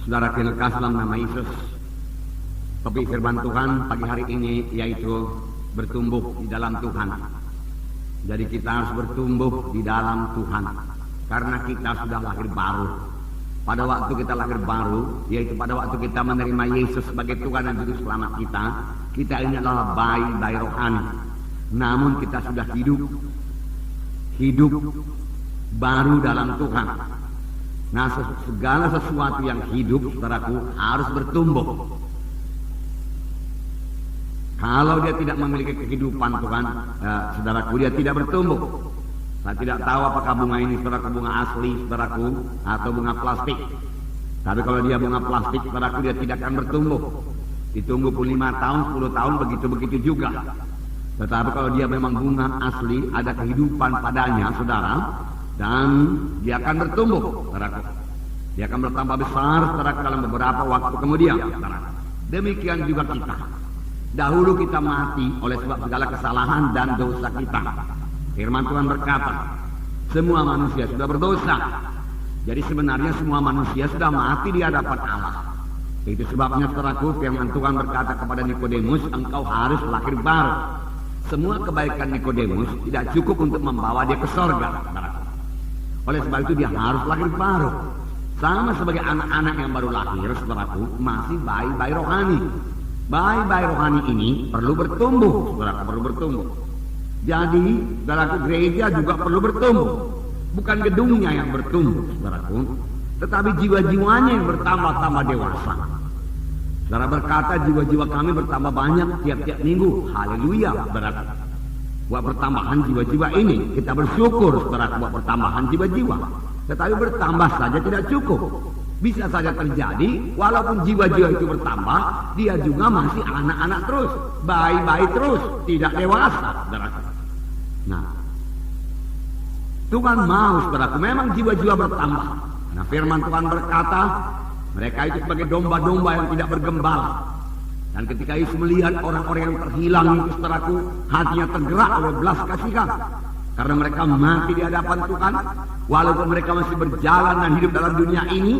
Saudara kenalkan dalam nama Yesus. Topik firman Tuhan pagi hari ini yaitu bertumbuh di dalam Tuhan. Jadi kita harus bertumbuh di dalam Tuhan karena kita sudah lahir baru. Pada waktu kita lahir baru, yaitu pada waktu kita menerima Yesus sebagai Tuhan dan Juru Selamat kita ini adalah bayi rohani. Namun kita sudah hidup baru dalam Tuhan. Nah, segala sesuatu yang hidup, saudaraku, harus bertumbuh. Kalau dia tidak memiliki kehidupan Tuhan, saudaraku, dia tidak bertumbuh. Saya tidak tahu apakah bunga ini, saudaraku, bunga asli, saudaraku, atau bunga plastik. Tapi kalau dia bunga plastik, saudaraku, dia tidak akan bertumbuh. Ditunggu pun 5 tahun, 10 tahun, begitu-begitu juga. Tetapi kalau dia memang bunga asli, ada kehidupan padanya, saudara, dan dia akan bertumbuh, saudaraku. Dia akan bertambah besar, saudaraku, dalam beberapa waktu kemudian, saudaraku. Demikian juga kita. Dahulu kita mati oleh sebab segala kesalahan dan dosa kita. Firman Tuhan berkata, semua manusia sudah berdosa. Jadi sebenarnya semua manusia sudah mati di hadapan Allah. Itu sebabnya, saudaraku, firman Tuhan berkata kepada Nikodemus, engkau harus lahir baru. Semua kebaikan Nikodemus tidak cukup untuk membawa dia ke sorga, saudaraku. Oleh sebab itu dia harus lahir baru. Sama sebagai anak-anak yang baru lahir, saudaraku, masih bayi-bayi rohani. Bayi-bayi rohani ini perlu bertumbuh, saudaraku, perlu bertumbuh. Jadi, saudaraku, gereja juga perlu bertumbuh. Bukan gedungnya yang bertumbuh, saudaraku, tetapi jiwa-jiwanya yang bertambah-tambah dewasa. Saudara berkata, jiwa-jiwa kami bertambah banyak tiap-tiap minggu. Haleluya, saudaraku. Buat pertambahan jiwa-jiwa ini, kita bersyukur, saudaraku, buat pertambahan jiwa-jiwa. Tetapi bertambah saja tidak cukup. Bisa saja terjadi, walaupun jiwa-jiwa itu bertambah, dia juga masih anak-anak terus, bayi-bayi terus, tidak dewasa, saudaraku. Nah, Tuhan mau, saudaraku, memang jiwa-jiwa bertambah. Nah, firman Tuhan berkata, mereka itu sebagai domba-domba yang tidak bergembala. Dan ketika Yesus melihat orang-orang yang terhilang itu, saudaraku, hatinya tergerak oleh belas kasihan. Karena mereka mati di hadapan Tuhan, walaupun mereka masih berjalan dan hidup dalam dunia ini,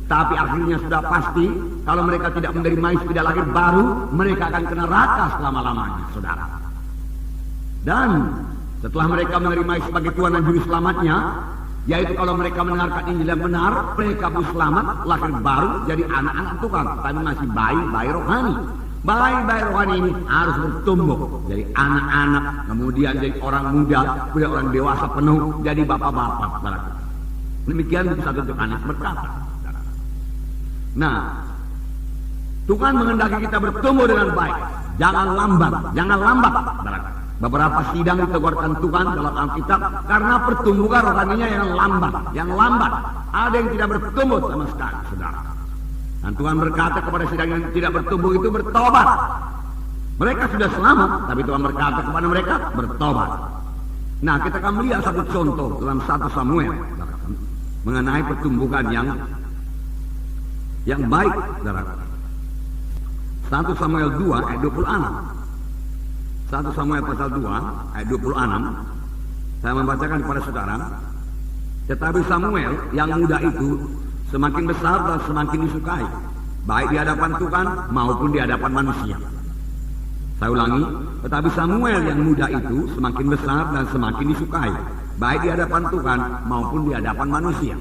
tapi akhirnya sudah pasti, kalau mereka tidak menerima Yesus, tidak lahir baru, mereka akan kena neraka selama-lamanya, saudara. Dan setelah mereka menerima Yesus sebagai Tuhan dan Juru Selamatnya, yaitu kalau mereka mendengarkan Injil yang benar, mereka pun selamat, lahir baru, jadi anak-anak Tuhan, tapi masih bayi-bayi rohani. Bayi-bayi rohani ini harus bertumbuh, jadi anak-anak, kemudian jadi orang muda, kemudian orang dewasa penuh, jadi bapak-bapak, saudara. Demikian satu untuk anak berkata. Nah, Tuhan menghendaki kita bertumbuh dengan baik. Jangan lambat, saudara. Beberapa sidang diteguhkan Tuhan dalam Alkitab karena pertumbuhan rohaninya yang lambat. Ada yang tidak bertumbuh sama sekali, saudara. Dan Tuhan berkata kepada sidang yang tidak bertumbuh itu bertobat. Mereka sudah selamat, tapi Tuhan berkata kepada mereka bertobat. Nah, kita akan melihat satu contoh dalam 1 Samuel mengenai pertumbuhan yang baik, saudara. 1 Samuel 2 ayat 26. 1 Samuel pasal 2 ayat 26. Saya membacakan kepada saudara. Tetapi Samuel yang muda itu semakin besar dan semakin disukai, baik di hadapan Tuhan maupun di hadapan manusia. Saya ulangi, tetapi Samuel yang muda itu semakin besar dan semakin disukai, baik di hadapan Tuhan maupun di hadapan manusia.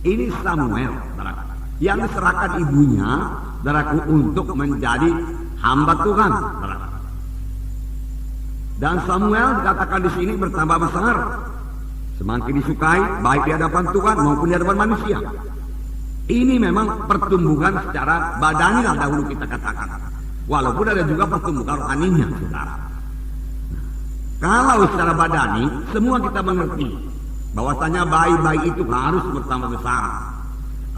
Ini Samuel, saudara, yang diserahkan ibunya, saudaraku, untuk menjadi hamba Tuhan, saudara. Dan Samuel dikatakan di sini bertambah besar, semakin disukai, baik di hadapan Tuhan maupun di hadapan manusia. Ini memang pertumbuhan secara badani lah dahulu kita katakan. Walaupun ada juga pertumbuhan rohaninya, saudara. Kalau secara badani, semua kita mengerti bahwasanya bayi-bayi itu harus bertambah besar.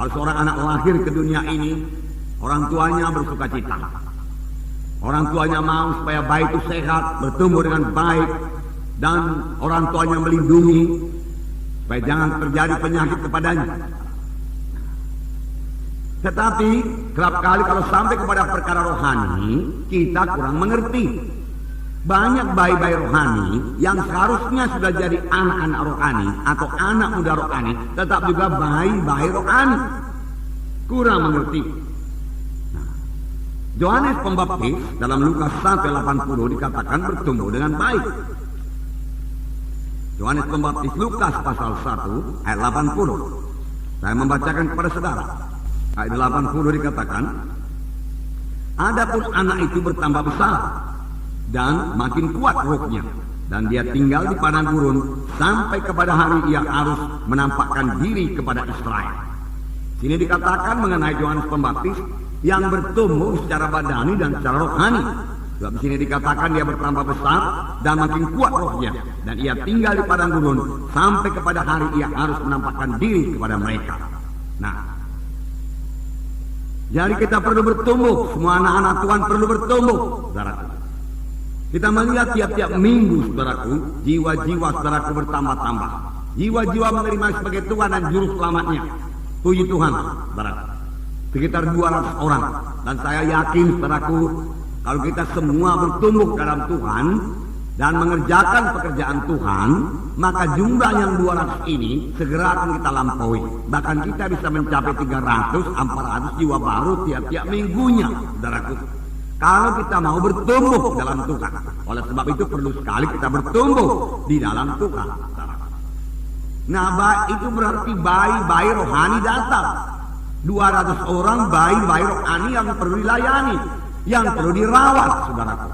Kalau seorang anak lahir ke dunia ini, orang tuanya bersuka cita. Orang tuanya mau supaya bayi itu sehat, bertumbuh dengan baik, dan orang tuanya melindungi supaya jangan terjadi penyakit kepadanya. Tetapi kerap kali kalau sampai kepada perkara rohani, kita kurang mengerti. Banyak bayi-bayi rohani yang seharusnya sudah jadi anak-anak rohani atau anak muda rohani, tetap juga bayi-bayi rohani. kurang mengerti. Nah, Yohanes Pembaptis dalam Lukas 1:80 dikatakan bertumbuh dengan baik. Yohanes Pembaptis Lukas pasal 1 ayat 80. Saya membacakan kepada saudara. Ayat 80 dikatakan, adapun anak itu bertambah besar dan makin kuat rohnya, dan dia tinggal di padang gurun sampai kepada hari ia harus menampakkan diri kepada Israel. Sini dikatakan mengenai Yohanes Pembaptis yang bertumbuh secara badani dan secara rohani. Sebab di sini dikatakan dia bertambah besar dan makin kuat rohnya, dan ia tinggal di padang gurun sampai kepada hari ia harus menampakkan diri kepada mereka. Nah, jadi kita perlu bertumbuh, semua anak-anak Tuhan perlu bertumbuh, saudaraku. Kita melihat tiap-tiap minggu, saudaraku, jiwa-jiwa saudaraku bertambah-tambah. Jiwa-jiwa menerima sebagai Tuhan dan Juru Selamatnya. Puji Tuhan, saudaraku. Sekitar 200 orang. Dan saya yakin, saudaraku, kalau kita semua bertumbuh dalam Tuhan dan mengerjakan pekerjaan Tuhan, maka jumlah yang 200 ini segera akan kita lampaui. Bahkan kita bisa mencapai 300-400 jiwa baru tiap-tiap minggunya, saudaraku. Kalau kita mau bertumbuh dalam Tuhan. Oleh sebab itu perlu sekali kita bertumbuh di dalam Tuhan. Nah, itu berarti bayi-bayi rohani datang. 200 orang bayi-bayi rohani yang perlu dilayani, yang perlu dirawat, saudaraku.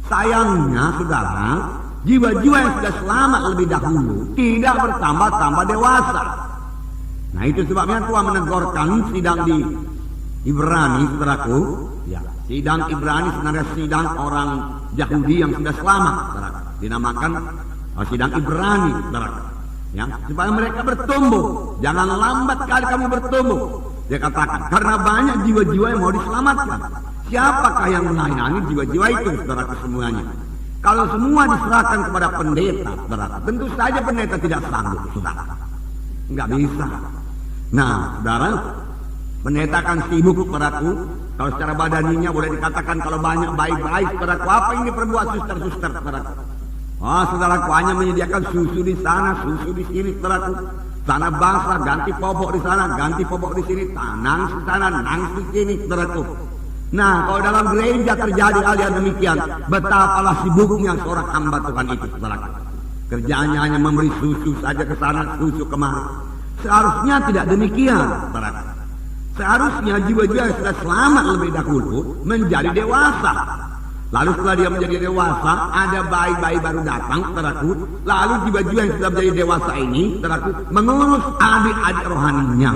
Sayangnya, saudara, jiwa-jiwa yang sudah selamat lebih dahulu tidak bertambah-tambah dewasa. Nah, itu sebabnya Tuhan menegurkan sidang di Ibrani, saudaraku. Ya, sidang Ibrani sebenarnya sidang orang Yahudi yang sudah selamat, saudaraku. Dinamakan sidang Ibrani, saudaraku. Ya, supaya mereka bertumbuh. Jangan lambat kali kamu bertumbuh. Dia katakan, karena banyak jiwa-jiwa yang mau diselamatkan. Siapakah yang melayani jiwa-jiwa itu, saudaraku semuanya? Kalau semua diserahkan kepada pendeta, saudara, tentu saja pendeta tidak sanggup, saudara. Enggak bisa. Nah, saudara, pendeta akan sibuk, saudaraku. Kalau secara badaninya boleh dikatakan kalau banyak baik-baik, saudaraku, apa yang diperbuat suster-suster, saudaraku? Oh, saudaraku, hanya menyediakan susu di sana, susu di sini, saudaraku. Sana basah, ganti popok di sana, ganti popok di sini, nangis di sana, nangis di sini, saudaraku. Nah, kalau dalam gereja terjadi hal yang demikian, betapalah sibuknya seorang hamba Tuhan itu, saudaraku. Kerjaannya hanya memberi susu saja ke sana, susu kemari. Seharusnya tidak demikian, saudaraku. Seharusnya jiwa-jiwa yang sudah selamat lebih dahulu menjadi dewasa. Lalu setelah dia menjadi dewasa, ada bayi-bayi baru datang, saudaraku. Lalu jiwa-jiwa yang sudah menjadi dewasa ini, saudaraku, mengurus adik-adik rohaninya,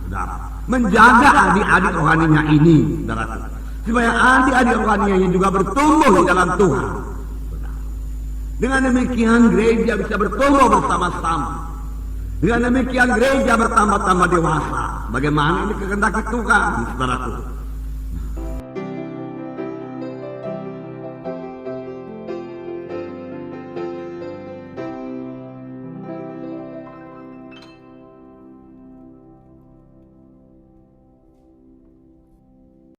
saudara. Menjaga adik-adik rohaninya ini, saudaraku. Supaya adik-adik rohaninya ini juga bertumbuh di dalam Tuhan. Dengan demikian gereja bisa bertumbuh bersama-sama. Dengan demikian gereja bertambah-tambah dewasa. Bagaimana ini kehendaki Tuhan, saudaraku.